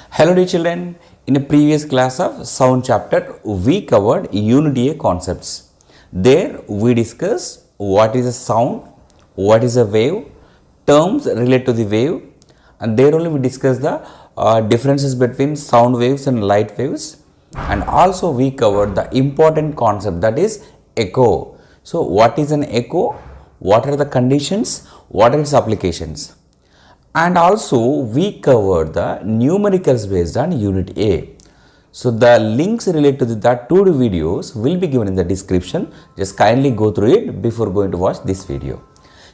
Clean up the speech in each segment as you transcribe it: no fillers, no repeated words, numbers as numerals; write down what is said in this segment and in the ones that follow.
Hello dear children, in a previous class of sound chapter we covered unit A concepts. There we discussed what is a sound, what is a wave, terms related to the wave, and there only we discussed the differences between sound waves and light waves, and also we covered the important concept, that is echo. So what is an echo, what are the conditions, what are its applications? And also we covered the numericals based on unit A. So the links related to that two videos will be given in the description. Just kindly go through it before going to watch this video.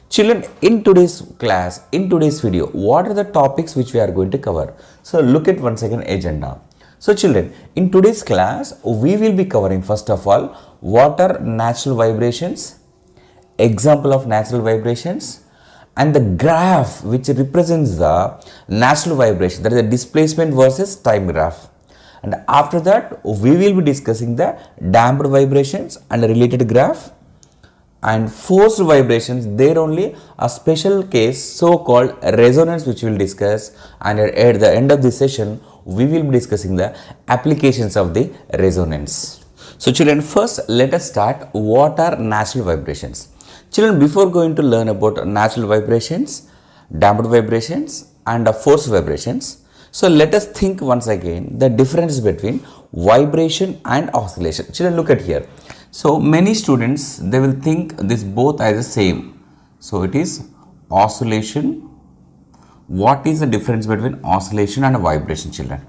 Children, in today's class, in today's video, what are the topics which we are going to cover? So look at once again agenda. So children, in today's class, we will be covering first of all, what are natural vibrations, example of natural vibrations, and the graph which represents the natural vibration, that is the displacement versus time graph. And after that we will be discussing the damped vibrations and a related graph, and forced vibrations, there only a special case so called resonance which we will discuss, and at the end of this session we will be discussing the applications of the resonance. So children, first let us start what are natural vibrations. Children, before going to learn about natural vibrations, damped vibrations and forced vibrations, so let us think once again the difference between vibration and oscillation. Children, look at here. So many students, they will think this both as the same. So it is oscillation. What is the difference between oscillation and vibration, children?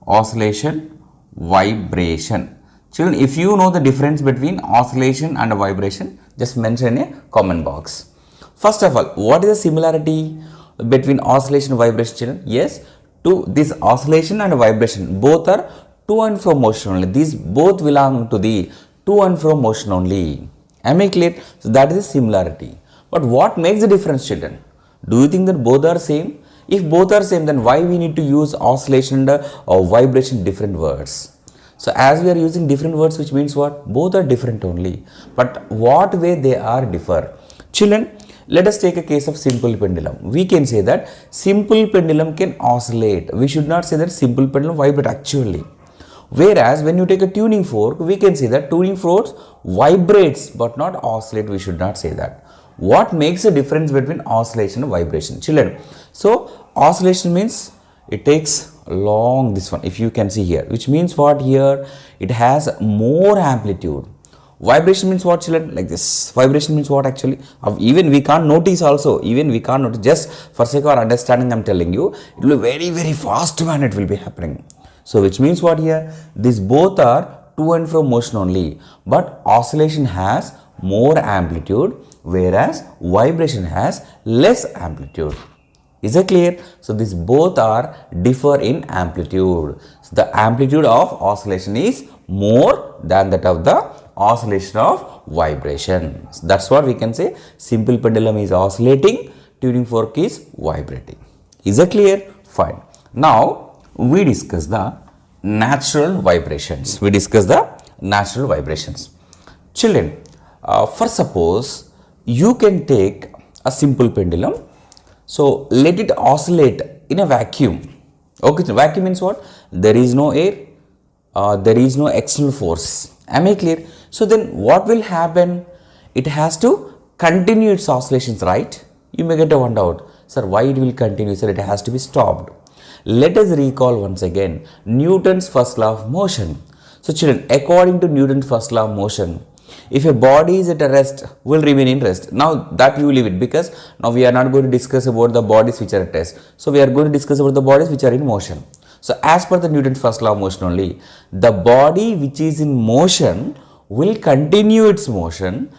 Oscillation, vibration. Children, if you know the difference between oscillation and vibration, just mention in a comment box. First of all, what is the similarity between oscillation and vibration, children? Yes, to this oscillation and vibration, both are to and fro motion only. These both belong to the to and fro motion only. Am I clear? So that is the similarity. But what makes the difference, children? Do you think that both are same? If both are same, then why we need to use oscillation or vibration different words? So as we are using different words, which means what? Both are different only. But what way they are differ? Children, let us take a case of simple pendulum. We can say that simple pendulum can oscillate. We should not say that simple pendulum vibrate actually. Whereas when you take a tuning fork, we can say that tuning forks vibrates but not oscillate. We should not say that. What makes a difference between oscillation and vibration? Children, so oscillation means it takes long, this one, if you can see here, which means what here? It has more amplitude. Vibration means what, children? Like this. Vibration means what actually? Even we can't notice also. Even we can't notice. Just for sake of our understanding, I'm telling you, it will be very, very fast when it will be happening. So which means what here? These both are to and fro motion only. But oscillation has more amplitude, whereas vibration has less amplitude. Is it clear? So these both are differ in amplitude. So the amplitude of oscillation is more than that of the oscillation of vibration. So that's what we can say. Simple pendulum is oscillating, tuning fork is vibrating. Is it clear? Fine. Now we discuss the natural vibrations. We discuss the natural vibrations. Children, for suppose you can take a simple pendulum. So let it oscillate in a vacuum. Okay, so vacuum means what? There is no air, there is no external force. Am I clear? So then what will happen? It has to continue its oscillations, right? You may get a one doubt. Sir, why it will continue? Sir, it has to be stopped. Let us recall once again Newton's first law of motion. So children, according to Newton's first law of motion, if a body is at a rest, will remain in rest. Now that you leave it, because now we are not going to discuss about the bodies which are at rest. So we are going to discuss about the bodies which are in motion. So as per the Newton's first law of motion only, the body which is in motion will continue its motion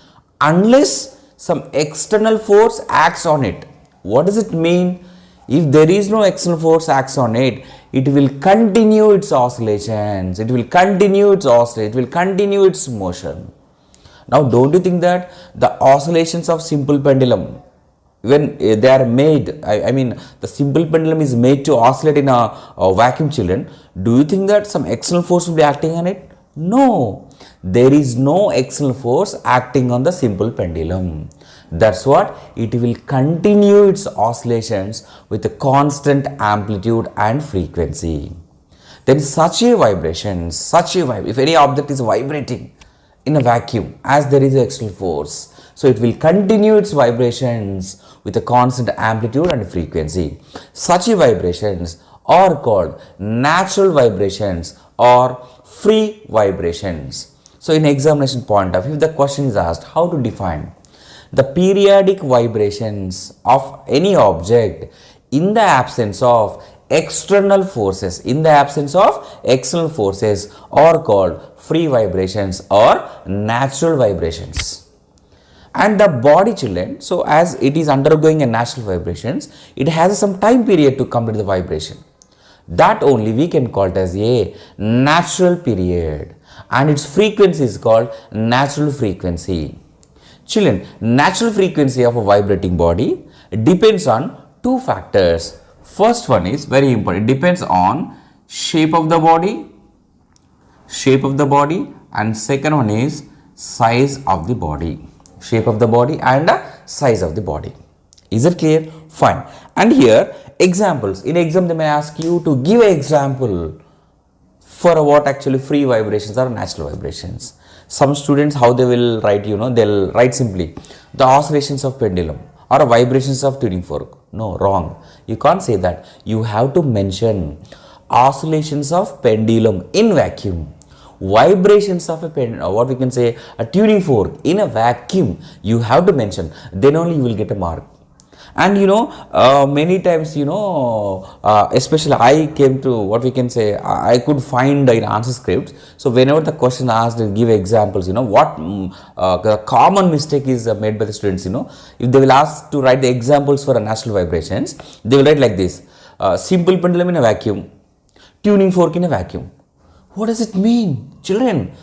unless some external force acts on it. What does it mean? If there is no external force acts on it, it will continue its oscillations. It will continue its oscillation. It will continue its motion. Now, don't you think that the oscillations of simple pendulum, when they are made, I mean the simple pendulum is made to oscillate in a vacuum, children, do you think that some external force will be acting on it? No, there is no external force acting on the simple pendulum. That's what it will continue its oscillations with a constant amplitude and frequency. Then such a vibration, if any object is vibrating in a vacuum as there is an external force, so it will continue its vibrations with a constant amplitude and frequency. Such vibrations are called natural vibrations or free vibrations. So in examination point of view, the question is asked how to define the periodic vibrations of any object in the absence of external forces. In the absence of external forces are called free vibrations or natural vibrations. And the body, children, so as it is undergoing a natural vibrations, it has some time period to complete the vibration. That only we can call it as a natural period, and its frequency is called natural frequency. Children, natural frequency of a vibrating body depends on two factors. First one is very important. It depends on shape of the body, and second one is size of the body. Shape of the body and size of the body. Is it clear? Fine. And here examples. In exam they may ask you to give an example for what actually free vibrations or natural vibrations. Some students, how they will write, they'll write simply the oscillations of pendulum or vibrations of tuning fork. No, wrong. You can't say that. You have to mention oscillations of pendulum in vacuum. Vibrations of a tuning fork in a vacuum, you have to mention, then only you will get a mark. And many times, especially I came to I could find in answer scripts. So whenever the question asked, give examples, what the common mistake is made by the students, if they will ask to write the examples for a natural vibrations, they will write like this: simple pendulum in a vacuum, tuning fork in a vacuum. What does it mean, children?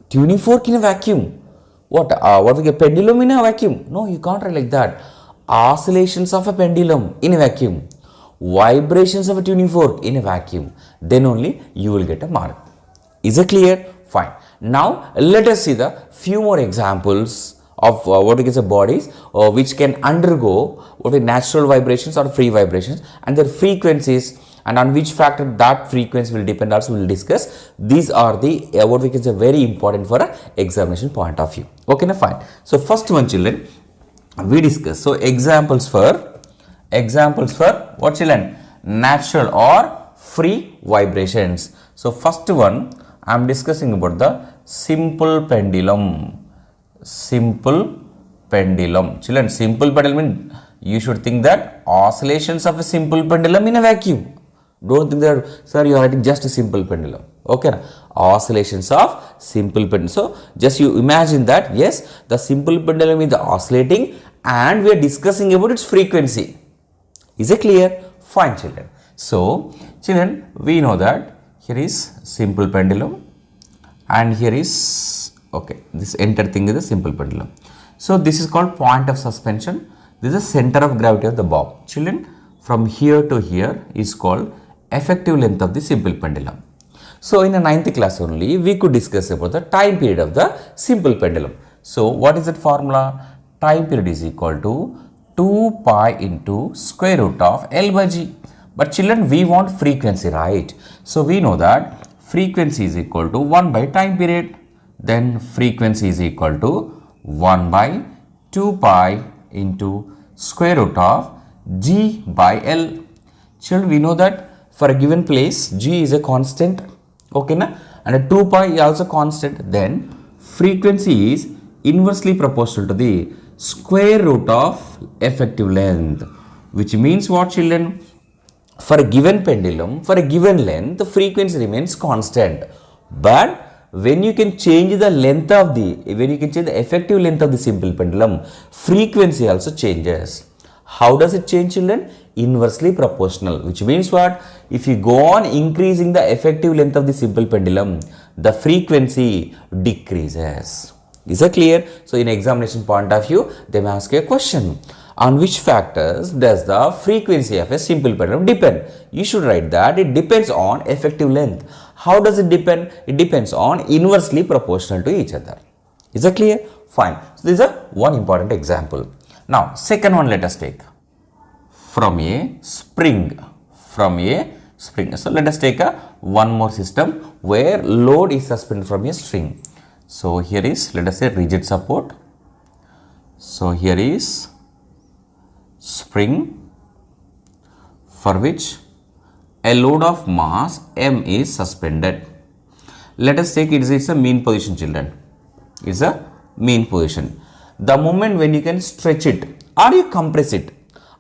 Tuning fork in a vacuum. What we get pendulum in a vacuum? No, you can't write like that. Oscillations of a pendulum in a vacuum. Vibrations of a tuning fork in a vacuum. Then only you will get a mark. Is it clear? Fine. Now let us see the few more examples of bodies which can undergo natural vibrations or free vibrations and their frequencies, and on which factor that frequency will depend also we will discuss. These are the very important for a examination point of view. Okay, now fine. So first one, children, we discuss. So examples for what, children? Natural or free vibrations. So first one I am discussing about the simple pendulum. Simple pendulum. Children, simple pendulum means you should think that oscillations of a simple pendulum in a vacuum. Don't think that, sir, you are writing just a simple pendulum. Okay, oscillations of simple pendulum. So just you imagine that, yes, the simple pendulum is oscillating and we are discussing about its frequency. Is it clear? Fine, children. So children, we know that here is simple pendulum and here is, okay, this entire thing is a simple pendulum. So this is called point of suspension. This is the center of gravity of the bob. Children, from here to here is called effective length of the simple pendulum. So in a 9th class only, we could discuss about the time period of the simple pendulum. So what is that formula? Time period is equal to 2 pi into square root of L by G. But children, we want frequency, right? So we know that frequency is equal to 1 by time period. Then frequency is equal to 1 by 2 pi into square root of G by L. Children, we know that for a given place, G is a constant, okay, na? And a 2 pi is also constant. Then frequency is inversely proportional to the square root of effective length, which means what, children? For a given pendulum, for a given length, the frequency remains constant. But when you can change the length of the effective length of the simple pendulum, frequency also changes. How does it change, children? Inversely proportional, which means what? If you go on increasing the effective length of the simple pendulum, the frequency decreases. Is that clear? So in examination point of view, they may ask you a question. On which factors does the frequency of a simple pendulum depend? You should write that it depends on effective length. How does it depend? It depends on inversely proportional to each other. Is that clear? Fine. So this is one important example. Now second one let us take from a spring. So let us take one more system where load is suspended from a string. So here is, let us say, rigid support. So here is spring for which a load of mass m is suspended. Let us take it's a mean position, children. It's a mean position. The moment when you can stretch it or you compress it,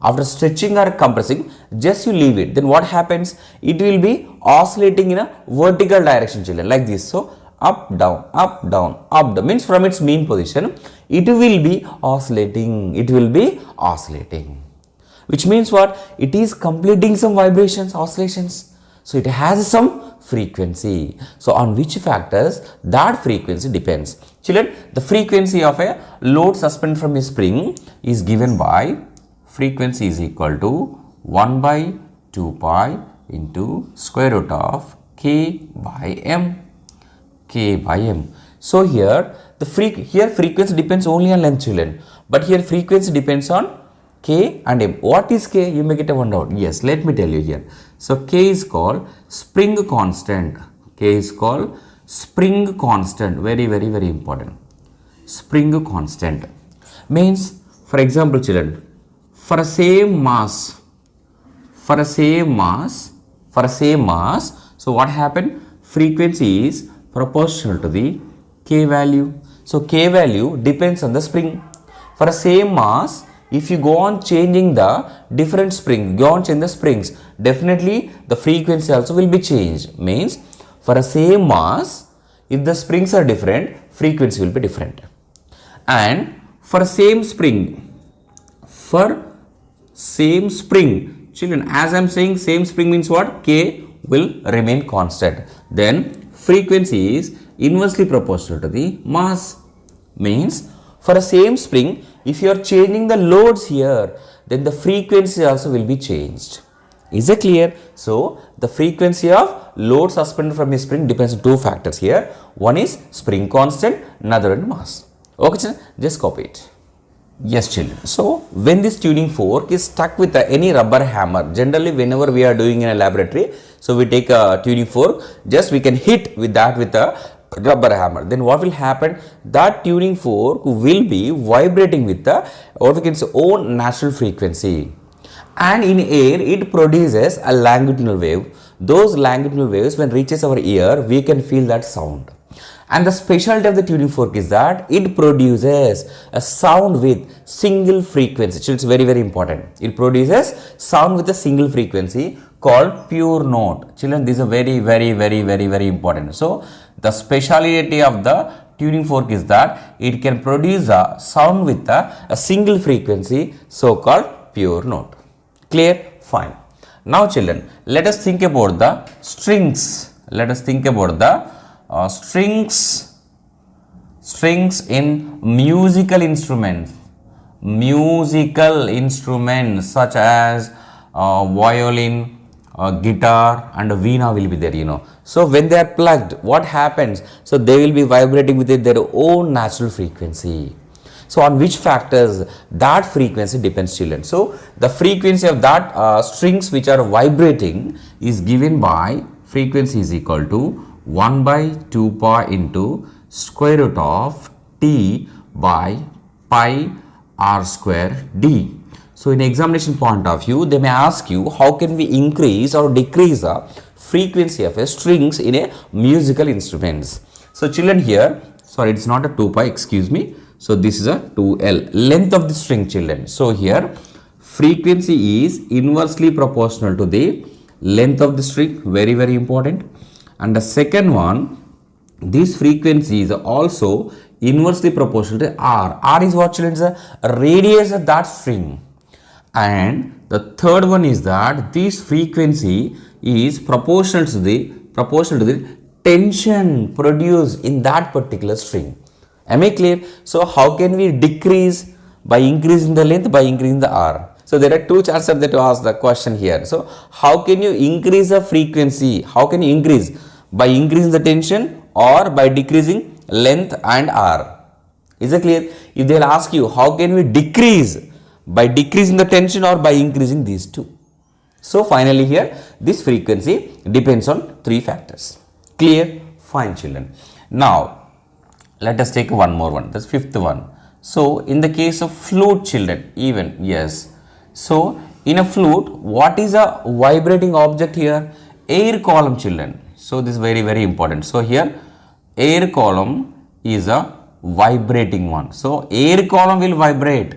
after stretching or compressing, just you leave it. Then what happens? It will be oscillating in a vertical direction, children, like this. So up, down, up, down, up, down. Means from its mean position, it will be oscillating. Which means what? It is completing some vibrations, oscillations. So it has some frequency. So on which factors that frequency depends. Children, the frequency of a load suspended from a spring is given by frequency is equal to 1 by 2 pi into square root of k by m. So here frequency depends only on length, children, but here frequency depends on k and m. What is k? You may get a one doubt. Yes, let me tell you here. So k is called spring constant. Very, very, very important. Spring constant means, for example, children, for a same mass, so what happened? Frequency is proportional to the k value. So k value depends on the spring. For a same mass, if you go on changing the different spring, springs, definitely the frequency also will be changed. Means for a same mass, if the springs are different, frequency will be different. And for same spring, children, as I am saying, same spring means what? K will remain constant. Then frequency is inversely proportional to the mass. Means for a same spring, if you are changing the loads here, then the frequency also will be changed. Is it clear? So the frequency of load suspended from a spring depends on two factors here. One is spring constant, another one mass. Okay, children, just copy it. Yes, children. So when this tuning fork is stuck with any rubber hammer, generally whenever we are doing in a laboratory, so we take a tuning fork, just we can hit with that with a rubber hammer. Then what will happen? That tuning fork will be vibrating with the own natural frequency. And in air, it produces a longitudinal wave. Those longitudinal waves, when reaches our ear, we can feel that sound. And the specialty of the tuning fork is that it produces a sound with single frequency. So it's very, very important. It produces sound with a single frequency called pure note. Children, this is a very, very, very, very, very important. So the speciality of the tuning fork is that it can produce a sound with a single frequency, so called pure note. Clear? Fine. Now children, let us think about the strings. Strings in musical instruments such as violin, guitar and veena will be there, So when they are plugged, what happens? So they will be vibrating with their own natural frequency. So on which factors that frequency depends, children. So the frequency of that strings which are vibrating is given by frequency is equal to 1 by 2 pi into square root of t by pi r square d. So in examination point of view, they may ask you how can we increase or decrease the frequency of a strings in a musical instruments. So children here, sorry, it's not a 2 pi, excuse me. So this is a 2L, length of the string, children. So here frequency is inversely proportional to the length of the string, very, very important. And the second one, this frequency is also inversely proportional to R. R is what, children? Is a radius of that string. And the third one is that this frequency is proportional to the tension produced in that particular string. Am I clear? So how can we decrease? By increasing the length, by increasing the R. So there are two chances that to ask the question here. So how can you increase the frequency? How can you increase? By increasing the tension or by decreasing length and R. Is it clear? If they will ask you how can we decrease? by decreasing the tension or by increasing these two. So finally here this frequency depends on three factors. Clear? Fine children. Now let us take one more one, that's fifth one. So in the case of flute children, even yes. So in a flute, what is a vibrating object here? Air column children. So this is very important. So here air column is a vibrating one. So air column will vibrate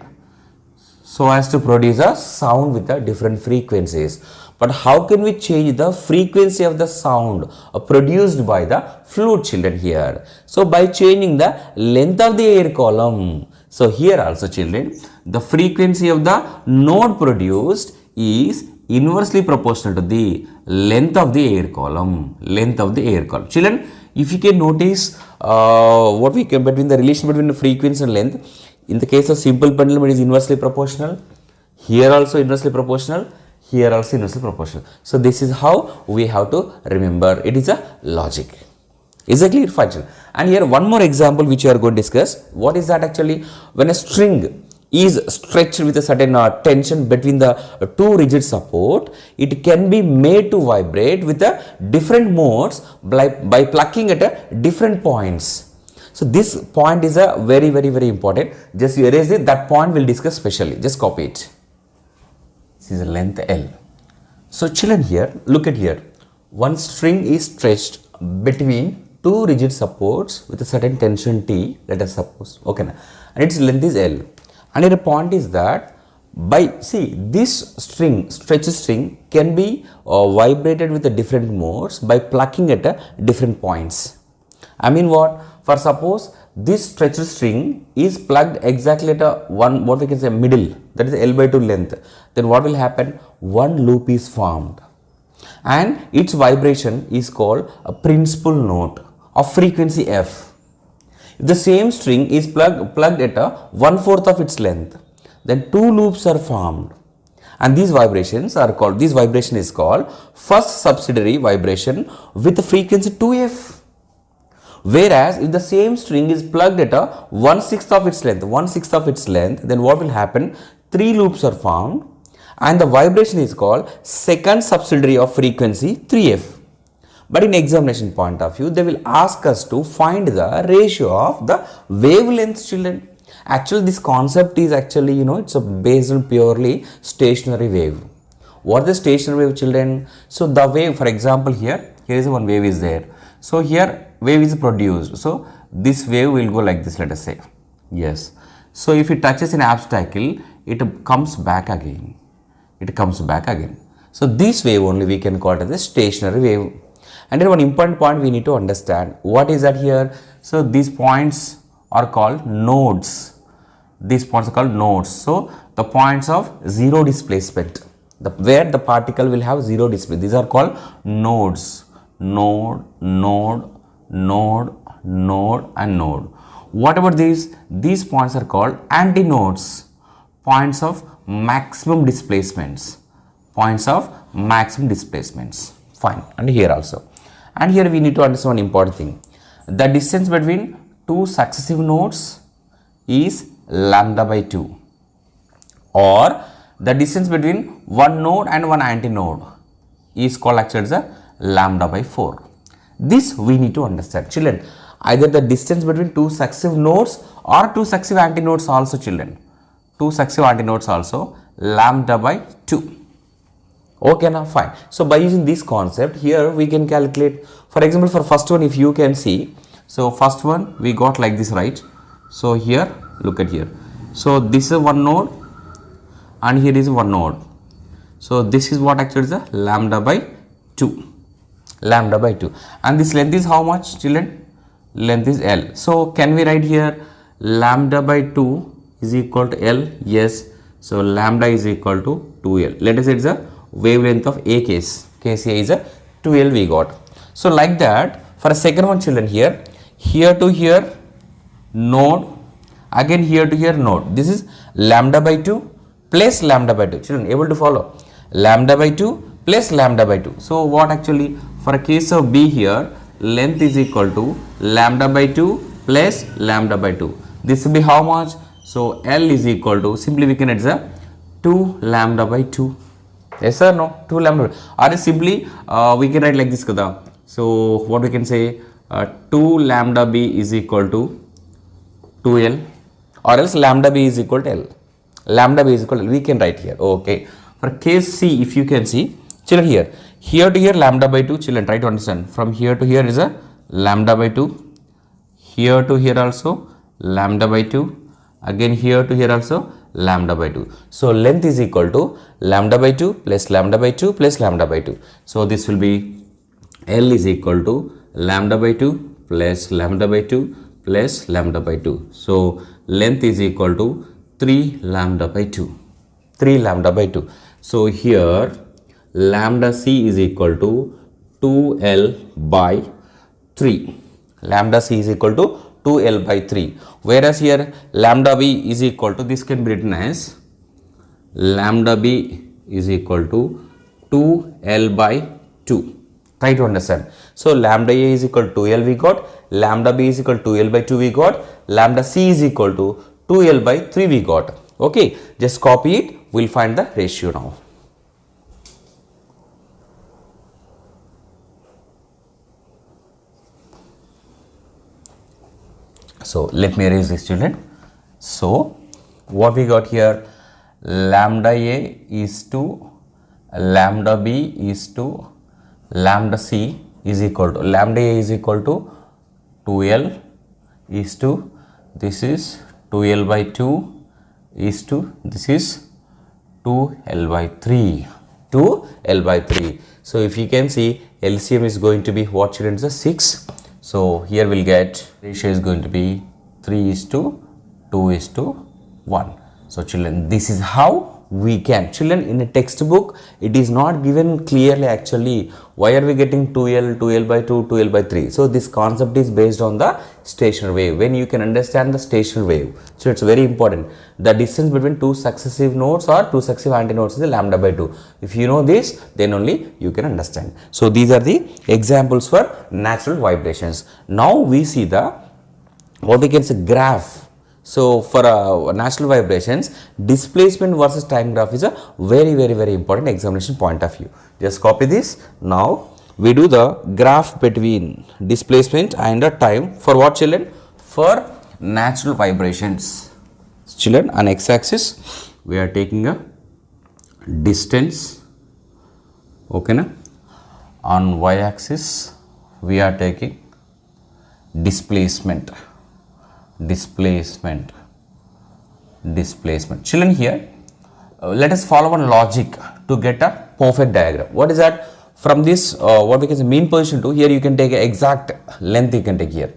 so as to produce a sound with the different frequencies. But how can we change the frequency of the sound produced by the flute children here? So by changing the length of the air column. So here also children, the frequency of the node produced is inversely proportional to the length of the air column. Length of the air column. Children, if you can notice what we can between the relation between the frequency and length, in the case of simple pendulum it is inversely proportional. Here also inversely proportional. Here also inversely proportional. So this is how we have to remember. It is a logic. Is a clear function? And here one more example which you are going to discuss. What is that actually? When a string is stretched with a certain tension between the two rigid support, it can be made to vibrate with a different modes by plucking at a different points. So this point is a very important. Just you erase it. That point we'll discuss specially. Just copy it. This is a length L. So children here, look at here. One string is stretched between two rigid supports with a certain tension T, let us suppose, okay, and its length is L. And here the point is that this stretched string can be vibrated with the different modes by plucking at different points. I mean what? For suppose this stretched string is plugged exactly at what we can say middle, that is L/2 length. Then what will happen? One loop is formed and its vibration is called a principal note of frequency F. If the same string is plugged at 1/4 of its length, then two loops are formed and these vibrations are called, this vibration is called first subsidiary vibration with the frequency 2F. Whereas if the same string is plugged at 1/6 of its length, then what will happen? Three loops are formed and the vibration is called second subsidiary of frequency 3F. But in examination point of view, they will ask us to find the ratio of the wavelengths children. Actually this concept is actually, it's based on purely stationary wave. What is the stationary wave children? So the wave, for example here is one wave is there. So here wave is produced. So this wave will go like this, let us say. Yes. So if it touches an obstacle, it comes back again. So this wave only we can call it as a stationary wave. And then one important point we need to understand. What is that here? So these points are called nodes. So the points of zero displacement, where the particle will have zero displacement. These are called nodes. Node and node. What about these? These points are called antinodes. Points of maximum displacements. Fine. And here also. And here we need to understand one important thing. The distance between two successive nodes is λ/2, or the distance between one node and one antinode is called actually as a λ/4. This we need to understand children. Either the distance between two successive nodes or two successive antinodes also children. Two successive antinodes also λ/2. Okay, now fine. So by using this concept here we can calculate. For example, for first one, if you can see, so first one we got like this, right? So here look at here. So this is one node and here is one node. So this is what actually is a λ/2. And this length is how much children? Length is L. So can we write here λ/2 is equal to L? Yes. So lambda is equal to 2L. Let us say it's a wavelength of A case. Case A is a 2L we got. So like that, for a second one children, here to here node, again here to here node. This is λ/2 plus λ/2. Children able to follow? λ/2 plus λ/2. So what actually, for a case of B here, length is equal to λ/2 plus λ/2. This will be how much? So L is equal to, simply we can add the 2 lambda by 2. Yes or no? 2 lambda. Or simply we can write like this kada. So what we can say, 2 lambda b is equal to 2l, or else lambda b is equal to l. Lambda b is equal to l. We can write here. Okay. For case C, if you can see, children, here to here lambda by 2, children, try to understand. From here to here is a lambda by 2. Here to here also lambda by 2. Again here to here also lambda by 2. So length is equal to lambda by 2 plus lambda by 2 plus lambda by 2. So this will be L is equal to lambda by 2 plus lambda by 2 plus lambda by 2. So length is equal to 3 lambda by 2. 3 lambda by 2. So here lambda c is equal to 2l by 3. Lambda c is equal to 2l by 3. Whereas here lambda b is equal to, this can be written as lambda b is equal to 2l by 2. Try to understand. So lambda a is equal to 2l we got, lambda b is equal to 2l by 2 we got, lambda c is equal to 2l by 3 we got. Okay, just copy it, we'll find the ratio now. So let me erase this, children. So what we got here, lambda a is to lambda b is to lambda c is equal to, lambda a is equal to 2l is to, this is 2l by 2 is to, this is 2l by 3, 2l by 3. So if you can see, LCM is going to be what, children? Is a 6. So here we'll get ratio is going to be 3 is to 2 is to 1. So children, this is how we can, children, in a textbook it is not given clearly actually why are we getting 2l, 2l by 2, 2l by 3. So this concept is based on the stationary wave. When you can understand the stationary wave, so it's very important. The distance between two successive nodes or two successive antinodes is lambda by 2. If you know this, then only you can understand. So these are the examples for natural vibrations. Now we see the, what we can say, graph. So for natural vibrations, displacement versus time graph is a very important examination point of view. Just copy this. Now we do the graph between displacement and the time for what, children? For natural vibrations. Children, on x-axis we are taking a distance, okay na? On y-axis we are taking displacement. Displacement. Children, here let us follow one logic to get a perfect diagram. What is that? From this what we can say mean position to here, you can take a exact length you can take here.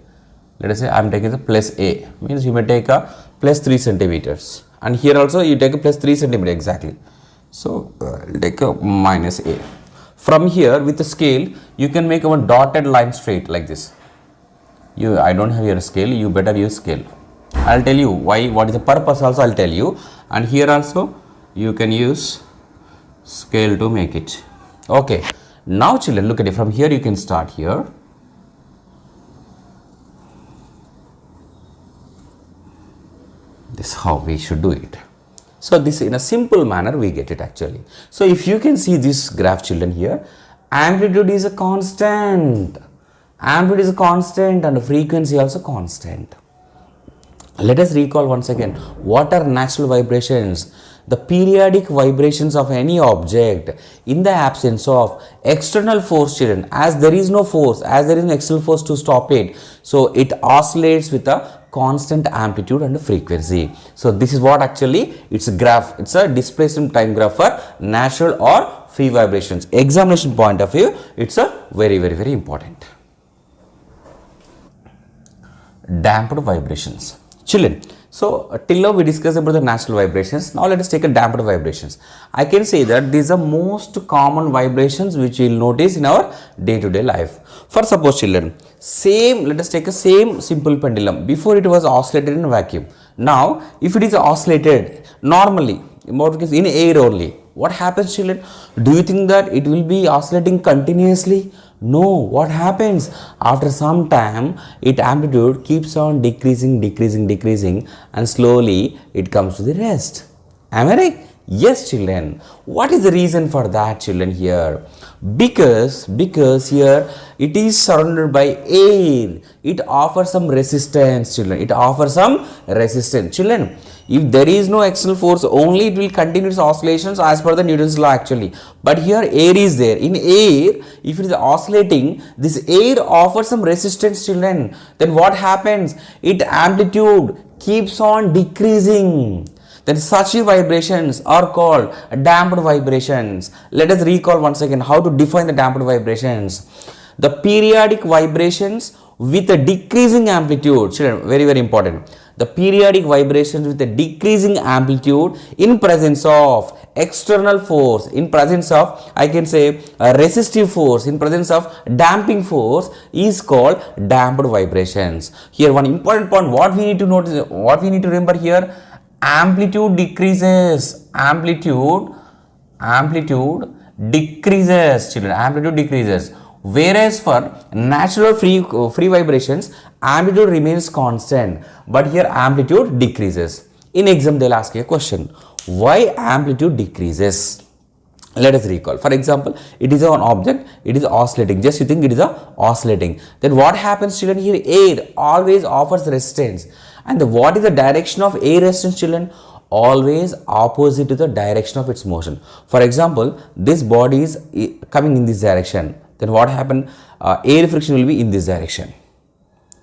Let us say I am taking the plus a, means you may take a plus 3 centimeters, and here also you take a plus 3 centimeter exactly. So take a minus a. From here with the scale you can make one dotted line straight like this. I don't have your scale, you better use scale. I'll tell you why, what is the purpose also I'll tell you, and here also you can use scale to make it. Okay, now children, look at it. From here you can start here. This is how we should do it. So this in a simple manner we get it actually. So if you can see this graph, children, here amplitude is a constant. Amplitude is a constant and frequency also constant. Let us recall once again, what are natural vibrations? The periodic vibrations of any object in the absence of external force, children. As there is no force, as there is no external force to stop it, so it oscillates with a constant amplitude and frequency. So this is what actually, it's a graph, it's a displacement time graph for natural or free vibrations. Examination point of view, it's a very important. Damped vibrations. Children, so till now we discussed about the natural vibrations. Now let us take a damped vibrations. I can say that these are most common vibrations which we will notice in our day-to-day life. For suppose, children, let us take a same simple pendulum. Before it was oscillated in vacuum. Now if it is oscillated normally, in air only, what happens, children? Do you think that it will be oscillating continuously? No. What happens? After some time, its amplitude keeps on decreasing and slowly it comes to the rest. Am I right? Yes, children. What is the reason for that, children, here? Because here it is surrounded by air. It offers some resistance, children. It offers some resistance. Children, if there is no external force, only it will continue its oscillations as per the Newton's law actually. But here air is there. In air, if it is oscillating, this air offers some resistance, children. Then what happens? Its amplitude keeps on decreasing. Then such vibrations are called damped vibrations. Let us recall once again how to define the damped vibrations. The periodic vibrations with a decreasing amplitude. Children, very very important. The periodic vibrations with a decreasing amplitude in presence of external force, in presence of, I can say, a resistive force, in presence of damping force is called damped vibrations. Here one important point, what we need to notice, what we need to remember here, amplitude decreases, amplitude decreases, children, amplitude decreases. Whereas for natural free vibrations, amplitude remains constant, but here amplitude decreases. In exam they will ask you a question, why amplitude decreases? Let us recall. For example, it is an object, it is oscillating. Just you think it is oscillating. Then what happens, children? Here air always offers resistance. And what is the direction of air resistance, children? Always opposite to the direction of its motion. For example, this body is coming in this direction. Then what happen? Air friction will be in this direction.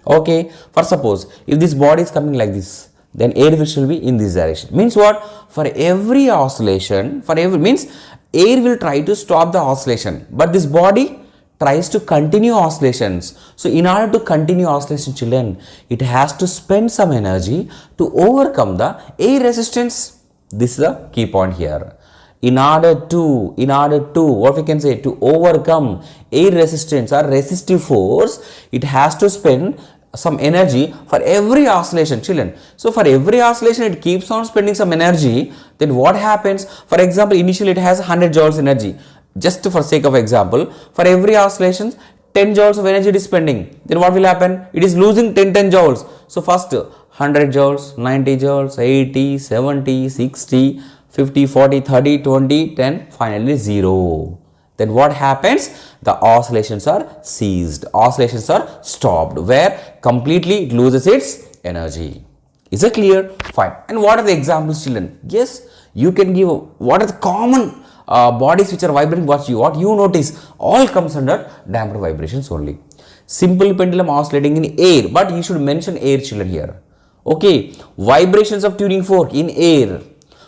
Okay. For suppose if this body is coming like this, then air friction will be in this direction. Means what? For every oscillation, means air will try to stop the oscillation, but this body tries to continue oscillations. So in order to continue oscillation, children, it has to spend some energy to overcome the air resistance. This is the key point here. In order to what we can say, to overcome air resistance or resistive force, it has to spend some energy for every oscillation, children. So for every oscillation it keeps on spending some energy. Then what happens? For example, initially it has 100 joules energy. Just for sake of example, for every oscillation 10 joules of energy it is spending. Then what will happen? It is losing 10 joules. So first 100 joules, 90 joules, 80, 70, 60, 50, 40, 30, 20, 10, finally 0. Then what happens? The oscillations are ceased. Oscillations are stopped, where completely it loses its energy. Is it clear? Fine. And what are the examples, children? Yes, you can give what are the common bodies which are vibrating. What you notice, all comes under damped vibrations only. Simple pendulum oscillating in air, but you should mention air, children, here. Okay, vibrations of tuning fork in air.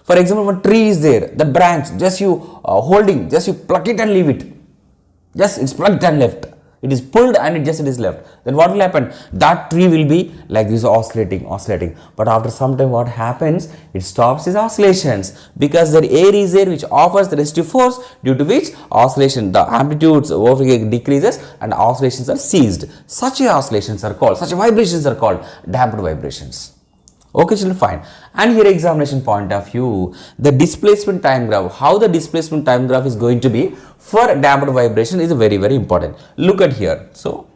For example, one tree is there, the branch, just you holding, just you pluck it and leave it. Just it's plucked and left. It is pulled and it is left. Then what will happen? That tree will be like this, oscillating. But after some time what happens? It stops its oscillations because the air is there which offers the resistive force, due to which oscillation, the amplitudes decreases and oscillations are ceased. Such vibrations are called damped vibrations. Okay, children, fine. And here examination point of view, the displacement time graph, how the displacement time graph is going to be for damped vibration is very very important. Look at here. So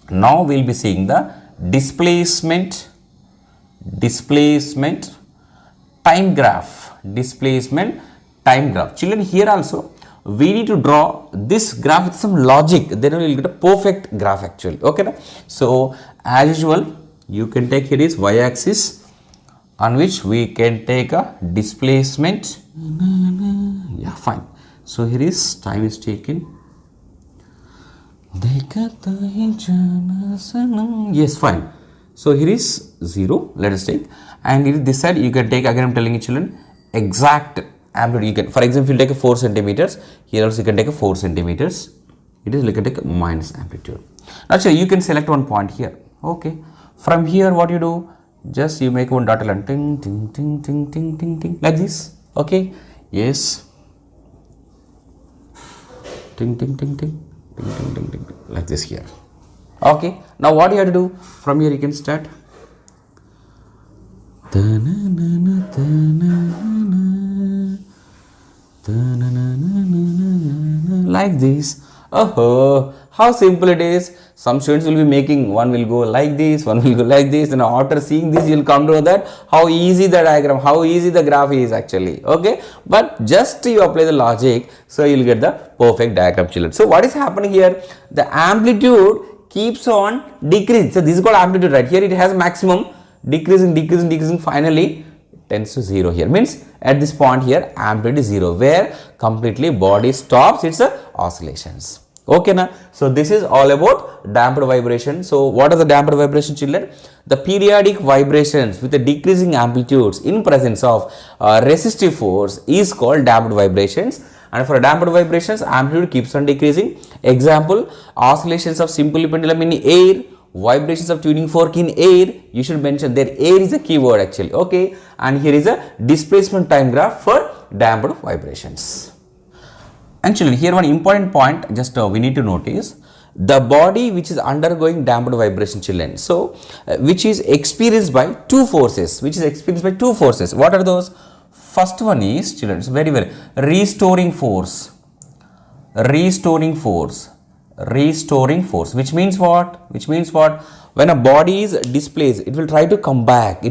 now we will be seeing the displacement time graph. Children, here also we need to draw this graph with some logic, then we will get a perfect graph actually. Okay, so as usual you can take here is y-axis, on which we can take a displacement. Yeah, fine. So here is time is taken. Yes, fine. So here is 0. Let us take, and here this side you can take, again I am telling you, children, exact amplitude. You can, for example, you take a 4 centimeters. Here also you can take a 4 centimeters. It is like a take a minus amplitude. Actually, you can select one point here. Okay. From here, what you do? Just you make one dotted line, ting, ting, ting, ting, ting, ting, ting, like this. Okay. Yes. Ting, ting, ting, ting, ting, ting, ting, ting, like this here. Okay. Now what you have to do? From here you can start. Like this. Oh, how simple it is. Some students will be making, one will go like this, one will go like this, and after seeing this you will come to that how easy the diagram, how easy the graph is actually. Okay, but just you apply the logic, so you will get the perfect diagram, children. So what is happening here? The amplitude keeps on decreasing. So this is called amplitude, right? Here it has maximum, decreasing, finally tends to 0 here. Means at this point here amplitude is 0, where completely body stops its oscillations. Okay na? So this is all about damped vibration. So what are the damped vibration, children? The periodic vibrations with the decreasing amplitudes in presence of resistive force is called damped vibrations. And for damped vibrations, amplitude keeps on decreasing. Example, oscillations of simple pendulum in air, vibrations of tuning fork in air. You should mention there, air is a keyword actually. Okay, and here is a displacement time graph for damped vibrations. And children, here one important point just we need to notice, the body which is undergoing damped vibration, children, so which is experienced by two forces, what are those? First one is, children, very restoring force, which means what? When a body is displaced, it will try to come back, to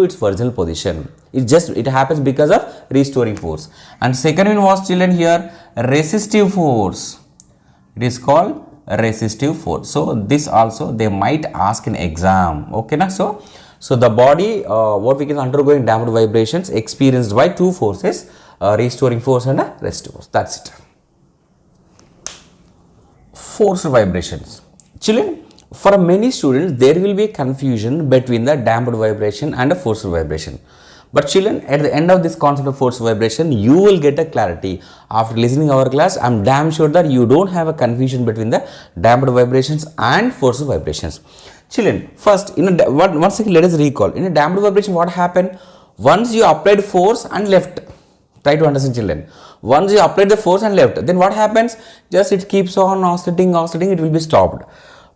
its original position. It happens because of restoring force. And second one was, children, here resistive force. It is called resistive force. So this also they might ask in exam. Okay na? So the body what we can undergoing damped vibrations experienced by two forces, restoring force and a resistive force. That's it. Forced vibrations. Children, for many students there will be confusion between the damped vibration and a forced vibration. But children, at the end of this concept of forced vibration, you will get a clarity. After listening our class, I am damn sure that you don't have a confusion between the damped vibrations and forced vibrations. Children, first, one second, let us recall. In a damped vibration, what happened? Once you applied force and left. Try to understand, children. Once you applied the force and left, then what happens? Just it keeps on oscillating, it will be stopped.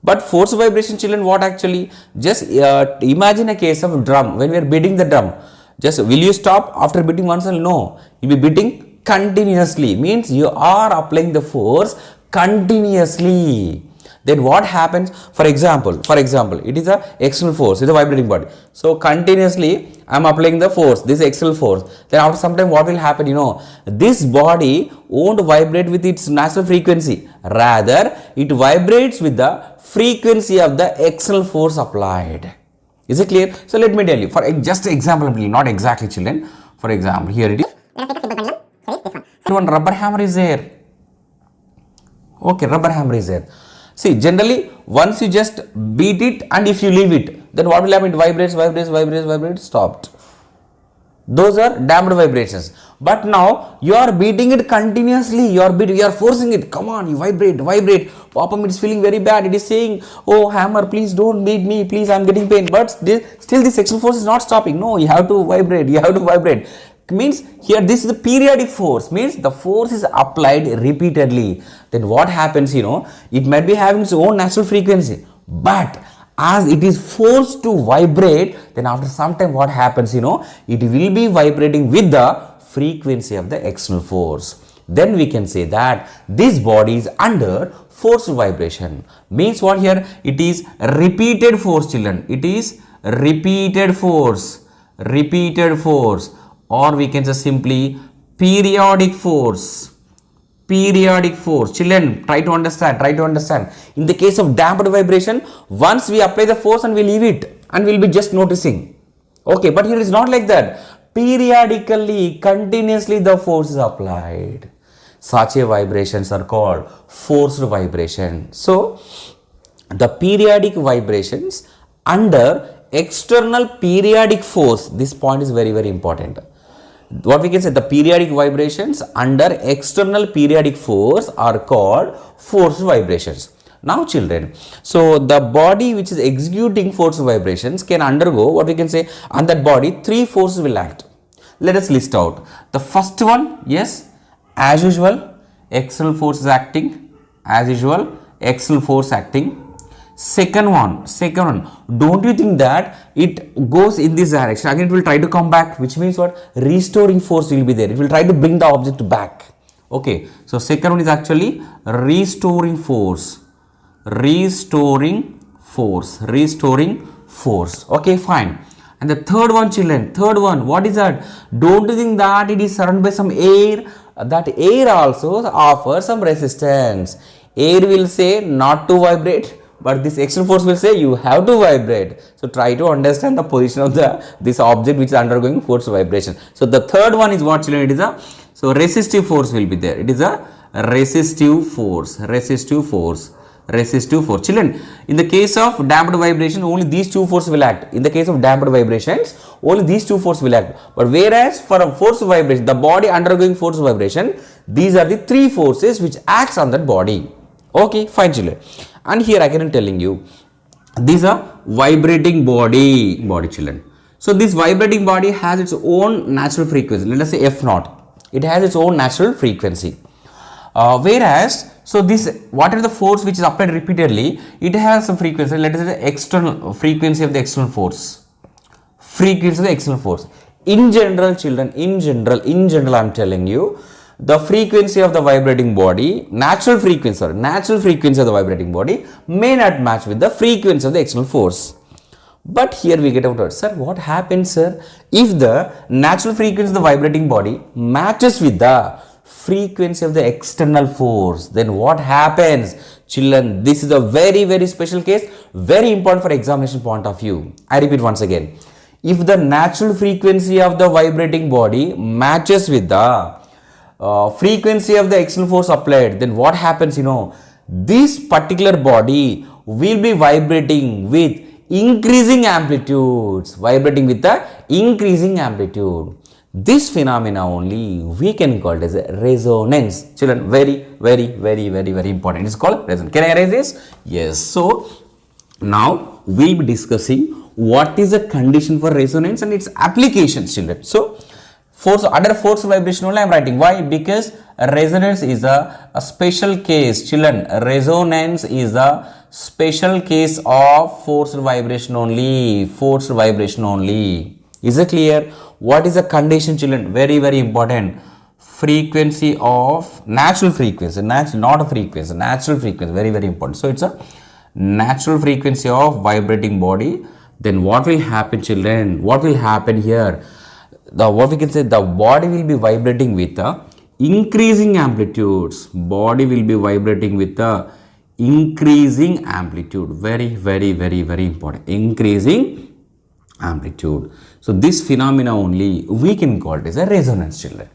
But forced vibration, children, what actually? Just imagine a case of drum. When we are beating the drum, just will you stop after beating once? No, you will be beating continuously. Means you are applying the force continuously. Then what happens? For example, it is a external force, it is a vibrating body. So continuously I am applying the force, this external force. Then after some time what will happen? This body won't vibrate with its natural frequency. Rather, it vibrates with the frequency of the external force applied. Is it clear? So let me tell you, for just example, not exactly, children. For example, here it is. Let us take a simple pendulum. So this one. One rubber hammer is there. Okay, rubber hammer is there. See, generally, once you just beat it and if you leave it, then what will happen? It vibrates, stopped. Those are damped vibrations. But now you are beating it continuously. You are forcing it. Come on, you vibrate. Papa is feeling very bad. It is saying, "Oh hammer, please don't beat me. Please, I am getting pain." But still, this external force is not stopping. No, you have to vibrate. Means here this is the periodic force. Means the force is applied repeatedly. Then what happens? It might be having its own natural frequency, but as it is forced to vibrate, then after some time what happens? It will be vibrating with the frequency of the external force. Then we can say that this body is under forced vibration. Means what here? It is repeated force, children. It is repeated force, or we can say simply periodic force. Children, try to understand. In the case of damped vibration, once we apply the force and we leave it and we'll be just noticing. Okay, but here is not like that. Periodically, continuously the force is applied. Such a vibrations are called forced vibration. So, the periodic vibrations under external periodic force, this point is very, very important. What we can say, the periodic vibrations under external periodic force are called forced vibrations. Now children, so the body which is executing forced vibrations can undergo what we can say, on that body three forces will act. Let us list out. The first one, yes, as usual, external force is acting. Second one, don't you think that it goes in this direction? Again, it will try to come back, which means what? Restoring force will be there. It will try to bring the object back. Okay, so second one is actually restoring force. Restoring force. Okay, fine. And the third one, children, third one, what is that? Don't you think that it is surrounded by some air? That air also offers some resistance. Air will say not to vibrate, but this external force will say you have to vibrate. So try to understand the position of this object which is undergoing force vibration. So the third one is what, children? It is a, so resistive force will be there. It is a resistive force. Children, in the case of damped vibration, only these two forces will act. In the case of damped vibrations, only these two forces will act. But whereas for a force vibration, the body undergoing force vibration, these are the three forces which acts on that body. Okay, fine, children. And here again I am telling you, these are vibrating body, children. So this vibrating body has its own natural frequency. Let us say F naught. It has its own natural frequency. Whereas, so this, whatever the force which is applied repeatedly, it has some frequency. Let us say the external frequency of the external force. In general, children, in general, I am telling you, the frequency of the vibrating body, natural frequency of the vibrating body may not match with the frequency of the external force. But here we get out, sir, what happens, sir, if the natural frequency of the vibrating body matches with the frequency of the external force, then what happens? Children, this is a very, very special case, very important for examination point of view. I repeat once again. If the natural frequency of the vibrating body matches with the frequency of the external force applied, then what happens, this particular body will be vibrating with increasing amplitudes, This phenomena only we can call it as a resonance. Children, very, very, very, very, very important. It's called resonance. Can I erase this? Yes. So now we'll be discussing what is the condition for resonance and its applications, children. So under force vibration only I am writing. Why? Because resonance is a special case, children. Resonance is a special case of forced vibration only. Is it clear? What is the condition, children? Very, very important. Frequency of natural frequency, not a frequency, natural frequency. Very, very important. So it's a natural frequency of vibrating body. Then what will happen, children? What will happen here? What we can say, the body will be vibrating with increasing amplitudes. Increasing amplitude. Very, very, very, very important. Increasing amplitude. So this phenomena only we can call it as a resonance, children.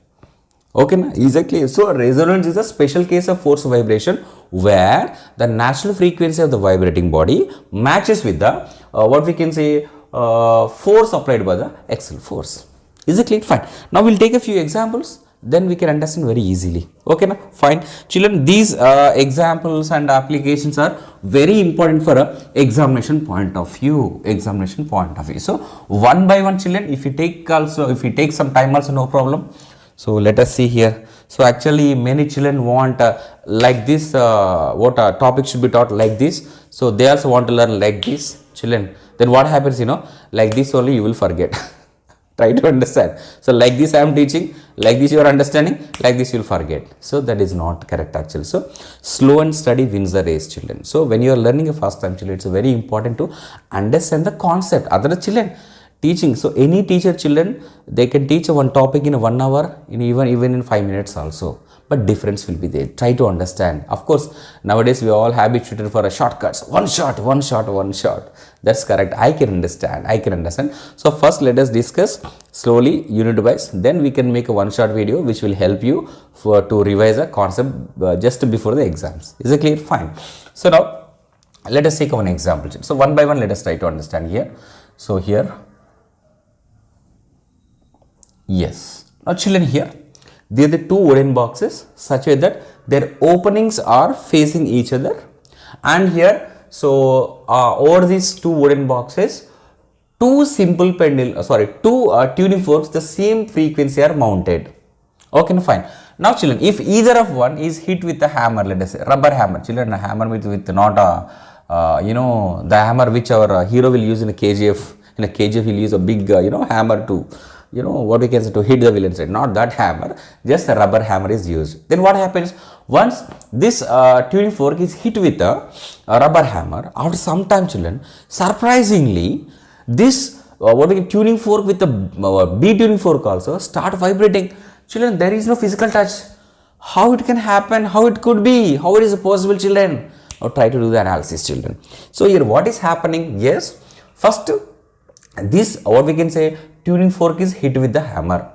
Okay, na? Exactly. So resonance is a special case of force vibration where the natural frequency of the vibrating body matches with the what we can say force applied by the external force. Is it clear? Fine. Now we'll take a few examples. Then we can understand very easily. Okay, na? Fine. Children, these examples and applications are very important for a examination point of view. So one by one, children, if you take some time also, no problem. So let us see here. So actually many children want like this, what topic should be taught like this. So they also want to learn like this, children. Then what happens, like this only you will forget. Try to understand. So like this I am teaching, like this you are understanding, like this you will forget. So that is not correct actually. So slow and study wins the race, children. So when you are learning a first time, children, it's very important to understand the concept. Other children teaching. So any teacher, children, they can teach one topic in 1 hour, even in 5 minutes also. But difference will be there. Try to understand. Of course, nowadays we are all habituated for a shortcuts. One shot. That's correct. I can understand. So first let us discuss slowly unit wise. Then we can make a one-shot video which will help you to revise a concept just before the exams. Is it clear? Fine. So now let us take one example. So one by one let us try to understand here. So here. Yes. Now children, here they are the two wooden boxes such way that their openings are facing each other, and here so over these two wooden boxes two tuning forks the same frequency are mounted. Okay, fine. Now children, if either of one is hit with a hammer, let us say rubber hammer, children, a hammer with not a the hammer which our hero will use in a KGF. In a KGF, he'll use a big hammer to what we can say, to hit the villain side. Not that hammer, just a rubber hammer is used. Then what happens once this tuning fork is hit with a rubber hammer, after some time, children, surprisingly, this tuning fork with the B tuning fork also start vibrating. Children, there is no physical touch. How it can happen? How it could be? How it is possible, children? Now try to do the analysis, children. So here what is happening? Yes, first this we can say tuning fork is hit with the hammer.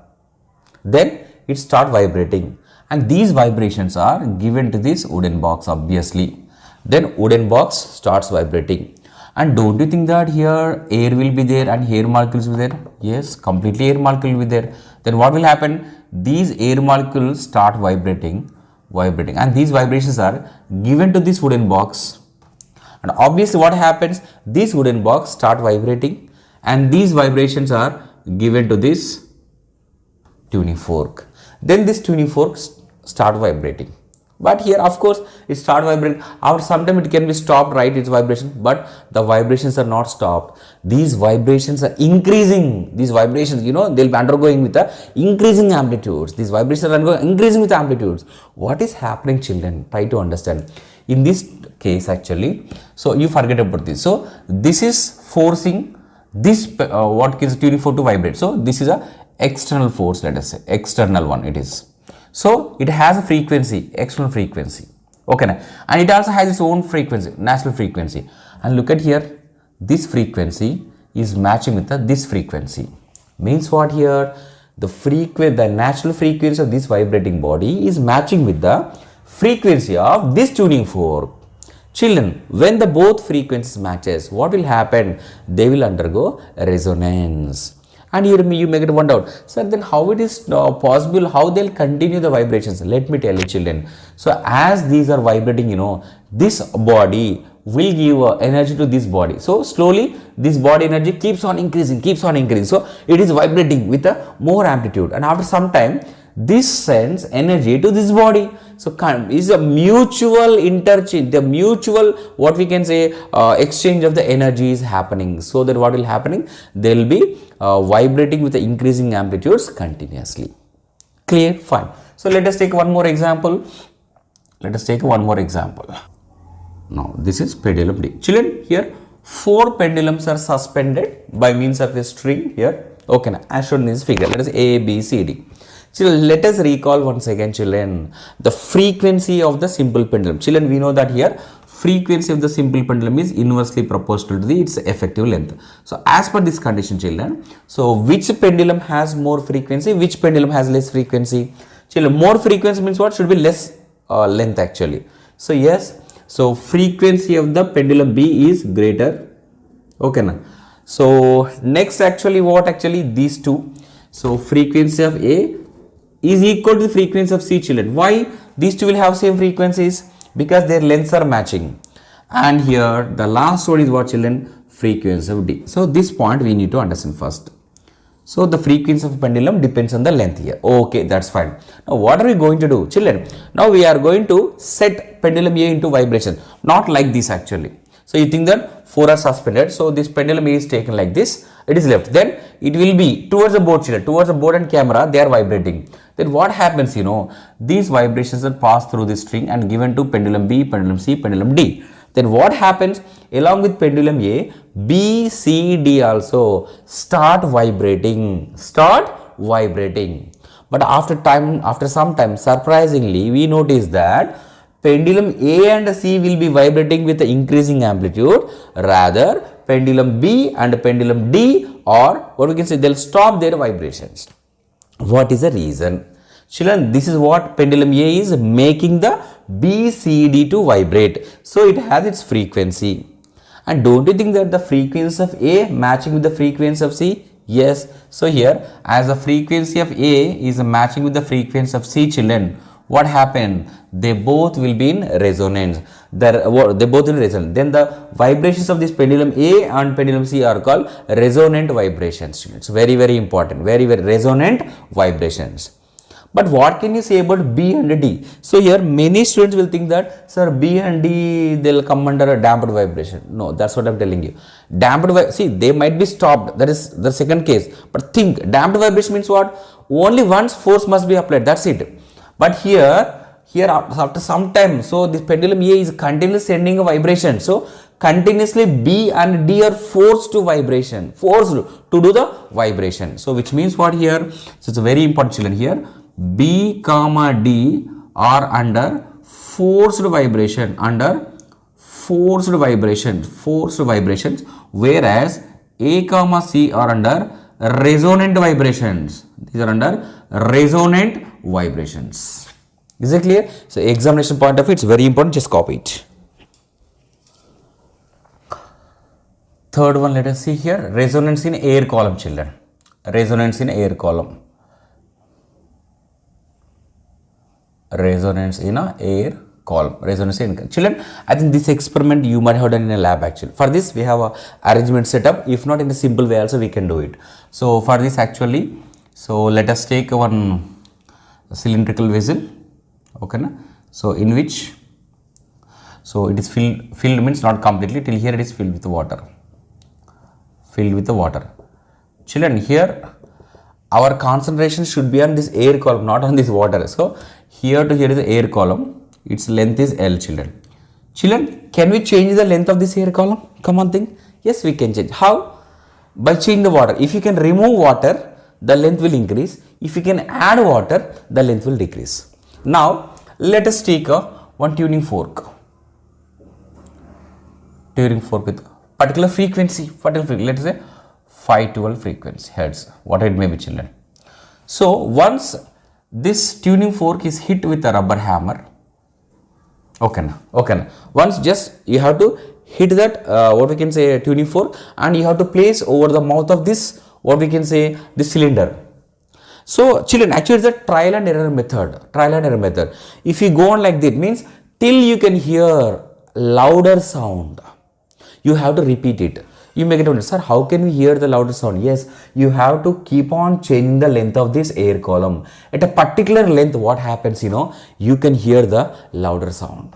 Then it start vibrating, and these vibrations are given to this wooden box, obviously. Then wooden box starts vibrating. And don't you think that here air will be there and air molecules will be there? Yes, completely air molecule will be there. Then what will happen? These air molecules start vibrating, and these vibrations are given to this wooden box. And obviously what happens? This wooden box start vibrating, and these vibrations are given to this tuning fork. Then this tuning fork start vibrating. But here, of course, it start vibrating. After some time, it can be stopped, right? Its vibration, but the vibrations are not stopped. These vibrations are increasing. These vibrations, they'll be undergoing with the increasing amplitudes. These vibrations are increasing with amplitudes. What is happening, children? Try to understand. In this case, actually, so you forget about this. So this is forcing this what is tuning fork to vibrate. So this is a external force. Let us say external one. It is. So it has a frequency, external frequency, okay, and it also has its own frequency, natural frequency. And look at here, this frequency is matching with this frequency. Means what here? The natural frequency of this vibrating body is matching with the frequency of this tuning fork. Children, when the both frequencies matches, what will happen? They will undergo resonance. And you may get one doubt, sir, then how it is possible, how they'll continue the vibrations? Let me tell you, children. So as these are vibrating, this body will give energy to this body. So slowly this body energy keeps on increasing. So it is vibrating with a more amplitude, and after some time this sends energy to this body. So is a mutual interchange, the mutual what we can say exchange of the energy is happening. So that what will happening? They will be vibrating with the increasing amplitudes continuously. Clear? Fine. So let us take one more example. Now this is pendulum D. Children, here 4 pendulums are suspended by means of a string here. Okay, now as shown in this figure, let us A, B, C, D. Children, let us recall once again, children, the frequency of the simple pendulum. Children, we know that here frequency of the simple pendulum is inversely proportional to its effective length. So as per this condition, children, so which pendulum has more frequency, which pendulum has less frequency? Children, more frequency means what? Should be less length actually. So yes, so frequency of the pendulum B is greater. Okay, now. So next actually what? Actually these two. So frequency of A is equal to the frequency of C, children. Why? These two will have same frequencies, because their lengths are matching. And here the last one is what, children? Frequency of D. So this point we need to understand first. So the frequency of pendulum depends on the length here. Okay, that's fine. Now what are we going to do, children? Now we are going to set pendulum A into vibration. Not like this actually. So you think that 4 are suspended. So this pendulum A is taken like this. It is left. Then it will be towards the board, children. Towards the board and camera, they are vibrating. Then what happens, these vibrations are passed through this string and given to pendulum B, pendulum C, pendulum D. Then what happens? Along with pendulum A, B, C, D also start vibrating. But after some time, surprisingly, we notice that pendulum A and C will be vibrating with the increasing amplitude. Rather, pendulum B and pendulum D, or what we can say, they'll stop their vibrations. What is the reason? Children, this is what pendulum A is making the B, C, D to vibrate. So it has its frequency. And don't you think that the frequency of A matching with the frequency of C? Yes. So here, as the frequency of A is matching with the frequency of C, children, what happened? They both will be in resonance. Then the vibrations of this pendulum A and pendulum C are called resonant vibrations. It's very, very important. Very, very resonant vibrations. But what can you say about B and D? So here many students will think that, sir, B and D, they'll come under a damped vibration. No, that's what I'm telling you. See, they might be stopped. That is the second case. But think, damped vibration means what? Only once force must be applied. That's it. But here after some time, so this pendulum A is continuously sending a vibration. So continuously B and D are forced to do the vibration. So which means what here? So it's a very important children here. B comma D are under forced vibrations, whereas A comma C are under resonant vibrations. These are under resonant vibrations. Is it clear? So examination point of view, it's very important, just copy it. Third one, let us see here, resonance in air column, children. Resonance in air column. Resonance in a air column. Resonance in children. I think this experiment you might have done in a lab actually. For this, we have a arrangement set up. If not in a simple way, also we can do it. So for this actually, so let us take one cylindrical vessel. Okay, na? So in which, so it is filled means not completely, till here it is filled with water. Children, here our concentration should be on this air column, not on this water. So here to here is the air column, its length is L, children. Children, can we change the length of this air column? Come on, think. Yes, we can change. How? By changing the water. If you can remove water, the length will increase. If you can add water, the length will decrease. Now let us take one tuning fork with particular frequency, let us say 512 frequency hertz, what it may be, children. So once this tuning fork is hit with a rubber hammer, okay, once just you have to hit that what we can say tuning fork, and you have to place over the mouth of this what we can say this cylinder. So children, actually it's a trial and error method. If you go on like that, means till you can hear louder sound, you have to repeat it. You may get wonder, sir, how can we hear the louder sound? Yes, you have to keep on changing the length of this air column. At a particular length, what happens, you can hear the louder sound.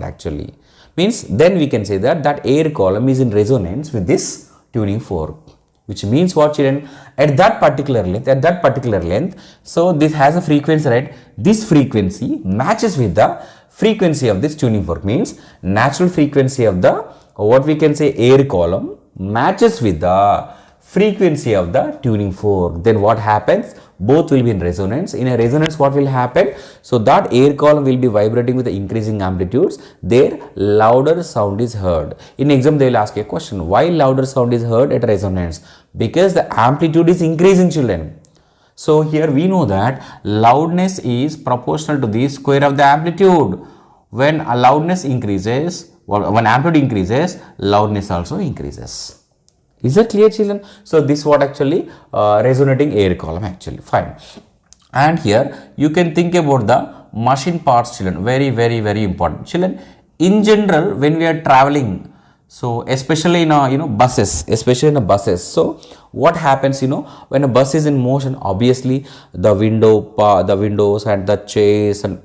Actually. Means then we can say that air column is in resonance with this tuning fork. Which means what, children? At that particular length, so this has a frequency, right? This frequency matches with the frequency of this tuning fork, means natural frequency of the what we can say air column matches with the frequency of the tuning fork. Then what happens? Both will be in resonance. In a resonance, what will happen? So that air column will be vibrating with the increasing amplitudes. There, louder sound is heard. In exam, they will ask a question: why louder sound is heard at resonance? Because the amplitude is increasing, children. So here we know that loudness is proportional to the square of the amplitude. When a loudness increases, when amplitude increases, loudness also increases. Is that clear, children? So this is what actually resonating air column actually. Fine. And here you can think about the machine parts, children. Very, very, very important. Children, in general, when we are traveling, so especially in buses, So what happens, when a bus is in motion, obviously the windows and the chairs, and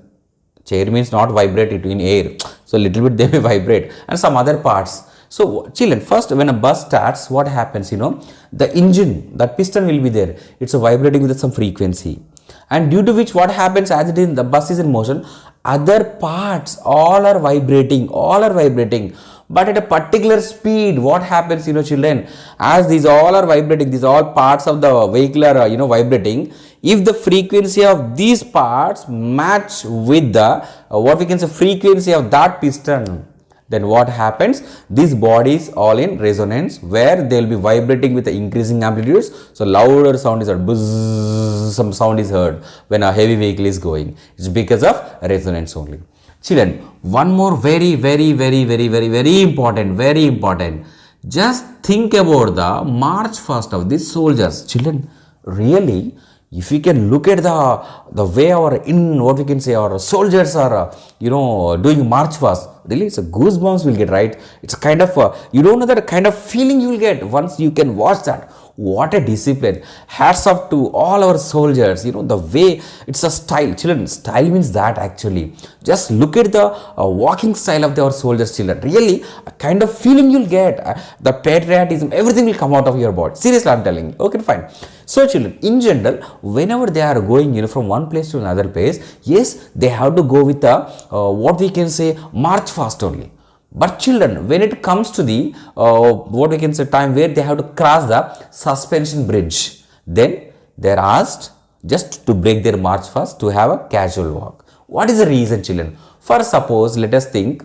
chair means not vibrate it in air. So little bit they may vibrate, and some other parts. So children, first when a bus starts, what happens, the engine, that piston will be there. It's vibrating with some frequency. And due to which what happens, as it is, the bus is in motion, other parts all are vibrating. But at a particular speed, what happens, children, as these all are vibrating, these all parts of the vehicle are, vibrating. If the frequency of these parts match with the, what we can say, frequency of that piston, then what happens? These bodies all in resonance, where they will be vibrating with the increasing amplitudes. So louder sound is heard, buzz, some sound is heard when a heavy vehicle is going. It's because of resonance only. Children, one more very, very, very, very, very, very important. Just think about the march fast of these soldiers. Children, really, if we can look at the way our soldiers are doing march fast, really it's a goosebumps will get, right? It's a kind of you don't know that kind of feeling you will get once you can watch that. What a discipline. Hats off to all our soldiers. You know, the way it's a style. Children, style means that actually. Just look at the walking style of our soldiers, children. Really, a kind of feeling you'll get. The patriotism, everything will come out of your body. Seriously, I'm telling you. Okay, fine. So children, in general, whenever they are going, you know, from one place to another place, yes, they have to go with a, what we can say, march fast only. But children, when it comes to the what we can say time where they have to cross the suspension bridge, then they are asked just to break their march fast to have a casual walk. What is the reason, children? For suppose, let us think,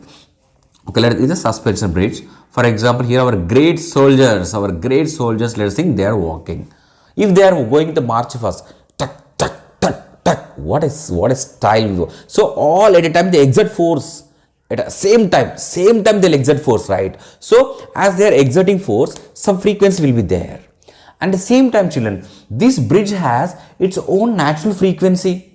okay, let is a suspension bridge. For example, here our great soldiers, let us think they are walking. If they are going to march fast, tuck, tuck, tuck, tuck, what is style? So all at a time they exert force. At the same time they'll exert force, right? So as they are exerting force, some frequency will be there. And at the same time, children, this bridge has its own natural frequency.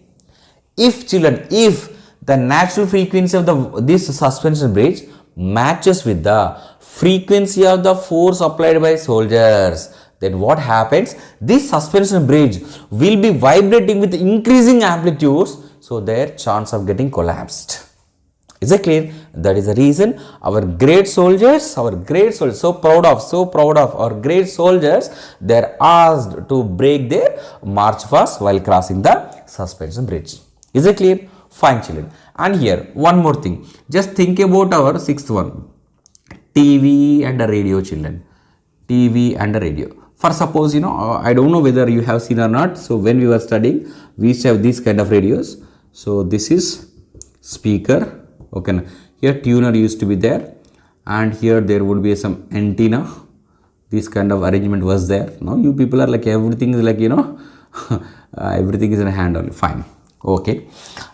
If the natural frequency of this suspension bridge matches with the frequency of the force applied by soldiers, then what happens? This suspension bridge will be vibrating with increasing amplitudes, so their chance of getting collapsed. Is it clear? That is the reason our great soldiers, so proud of our great soldiers, they are asked to break their march fast while crossing the suspension bridge. Is it clear? Fine, children. And here, one more thing. Just think about our sixth one. TV and a radio, children. TV and a radio. For suppose, you know, I don't know whether you have seen or not. So when we were studying, we used to have these kind of radios. So this is speaker. Okay, here tuner used to be there, and here there would be some antenna. This kind of arrangement was there. Now you people are like, everything is like, you know, everything is in a hand only. Fine. Okay,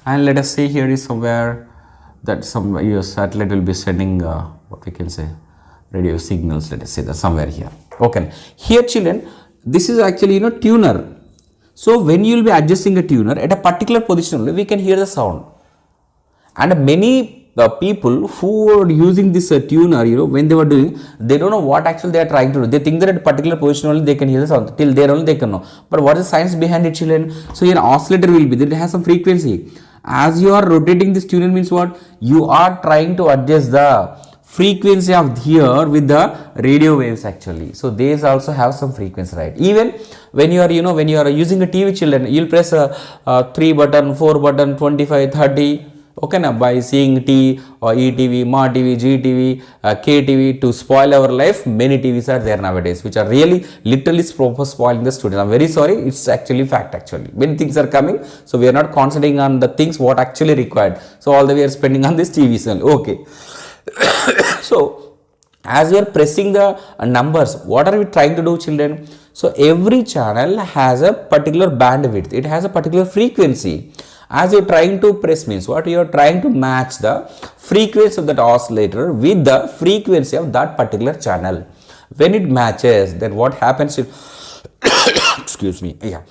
and let us say here is somewhere that some your satellite will be sending what we can say radio signals. Let us say that somewhere here. Okay, here children, this is actually, you know, tuner. So when you will be adjusting a tuner at a particular position only, we can hear the sound. And many people who are using this tuner, you know, when they were doing, they don't know what actually they are trying to do. They think that at a particular position only they can hear the sound. Till there only they can know. But what is the science behind it, children? So an oscillator will be, that it has some frequency. As you are rotating this tuner means what? You are trying to adjust the frequency of here with the radio waves actually. So these also have some frequency, right? Even when you are, you know, when you are using a TV, children, you'll press a 3 button, 4 button, 25, 30. Okay, now by seeing T or ETV, Ma TV, GTV, KTV to spoil our life, many TVs are there nowadays, which are really literally spoiling the student. I'm very sorry, it's actually fact actually. Many things are coming, so we are not concentrating on the things what actually required. So all the way are spending on this TVs. Okay. So as we are pressing the numbers, what are we trying to do, children? So every channel has a particular bandwidth. It has a particular frequency. As you are trying to press means what? You are trying to match the frequency of that oscillator with the frequency of that particular channel. When it matches, then what happens? Excuse me. Yeah.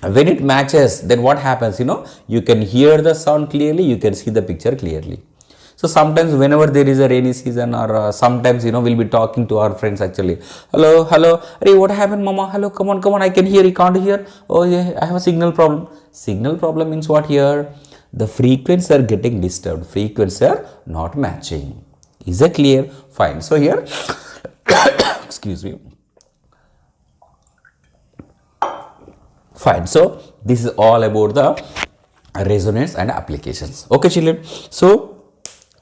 When it matches, then what happens? You know, you can hear the sound clearly, you can see the picture clearly. So sometimes whenever there is a rainy season or sometimes, you know, we'll be talking to our friends actually. Hello, hello. Hey, what happened, mama? Hello, come on. I can hear, you can't hear. Oh yeah, I have a signal problem. Signal problem means what here? The frequencies are getting disturbed. Frequencies are not matching. Is that clear? Fine. So here, excuse me. Fine. So this is all about the resonance and applications. Okay, children.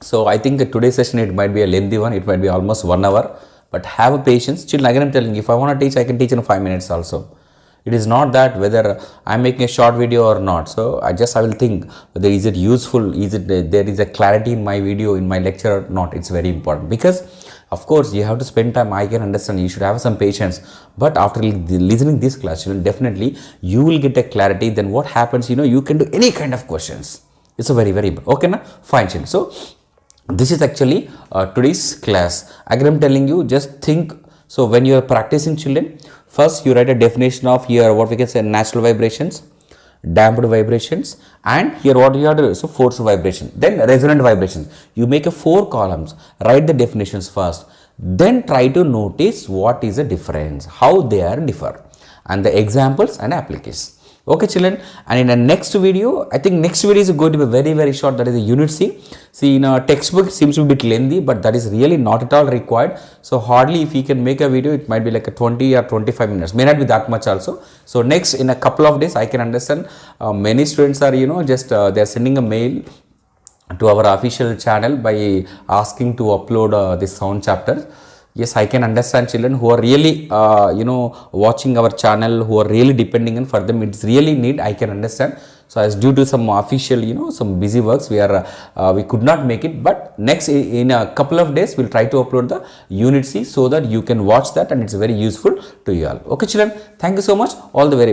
So I think today's session, it might be a lengthy one. It might be almost 1 hour. But have a patience. Children, again I'm telling you, if I want to teach, I can teach in 5 minutes also. It is not that whether I'm making a short video or not. So I will think whether is it useful, is it there is a clarity in my video, in my lecture or not. It's very important because of course you have to spend time. I can understand, you should have some patience. But after listening this class, children, definitely you will get a clarity. Then what happens, you know, you can do any kind of questions. It's a very important. Okay, na? Fine, children. So this is actually today's class. Again I'm telling you, just think. So when you are practicing, children, first you write a definition of here what we can say natural vibrations, damped vibrations, and here what you have to do, so forced vibration, then resonant vibration. You make a 4 columns, write the definitions first, Then try to notice what is the difference, how they are differ, and the examples and applications. Okay children, and in the next video, I think next video is going to be very short, that is the unit C. See, in a textbook it seems to be a bit lengthy, but that is really not at all required. So hardly if you can make a video, it might be like a 20 or 25 minutes, may not be that much also. So next, in a couple of days, I can understand many students are just they are sending a mail to our official channel by asking to upload this sound chapter. Yes, I can understand children who are really watching our channel, who are really depending on, for them it's really need, I can understand. So as due to some official some busy works, we could not make it, but next in a couple of days we'll try to upload the unit C so that you can watch that and it's very useful to you all. Okay children, thank you so much, all the very best.